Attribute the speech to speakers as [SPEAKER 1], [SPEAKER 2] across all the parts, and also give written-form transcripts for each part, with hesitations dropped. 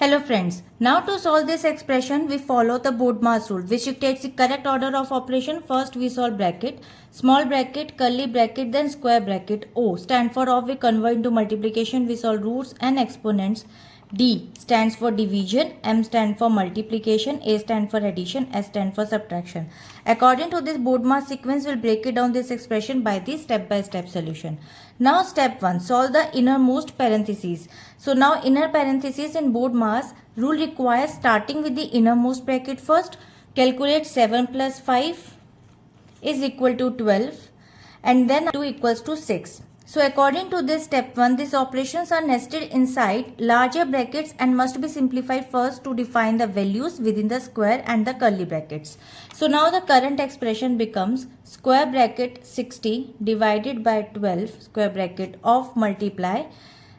[SPEAKER 1] Hello friends, now to solve this expression we follow the Bodmas rule which dictates the correct order of operation. First we solve bracket, small bracket, curly bracket, then square bracket. O stand for of, we convert into multiplication, we solve roots and exponents. D stands for division, M stand for multiplication, A stand for addition, S stand for subtraction. According to this Bodmas sequence, we'll break it down this expression by the step-by-step solution. Now step 1, solve the innermost parentheses. So now inner parentheses in Bodmas rule requires starting with the innermost bracket first. Calculate 7 plus 5 is equal to 12 and then 2 equals to 6. So according to this step 1, these operations are nested inside larger brackets and must be simplified first to define the values within the square and the curly brackets. So now the current expression becomes square bracket 60 divided by 12 square bracket of multiply,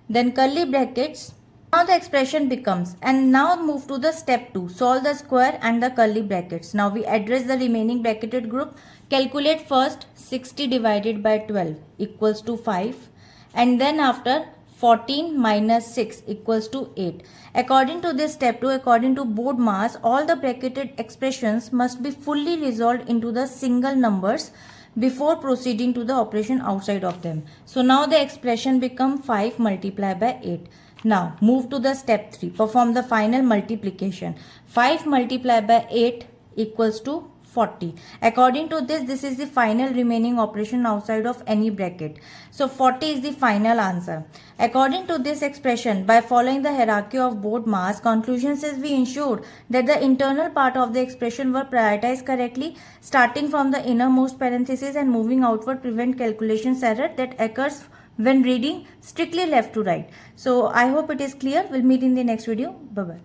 [SPEAKER 1] then curly brackets. Now the expression becomes, and now move to the step 2, solve the square and the curly brackets. Now we address the remaining bracketed group. Calculate first 60 divided by 12 equals to 5 and then after 14 minus 6 equals to 8. According to this step 2, according to Bodmas, all the bracketed expressions must be fully resolved into the single numbers before proceeding to the operation outside of them. So now the expression becomes 5 multiplied by 8. Now move to the step 3. Perform the final multiplication. 5 multiplied by 8 equals to 40. According to this is the final remaining operation outside of any bracket. So 40 is the final answer. According to this expression, by following the hierarchy of Bodmas, conclusion says we ensured that the internal part of the expression were prioritized correctly, starting from the innermost parenthesis and moving outward prevent calculations error that occurs when reading strictly left to right. So I hope it is clear. We'll meet in the next video. Bye bye.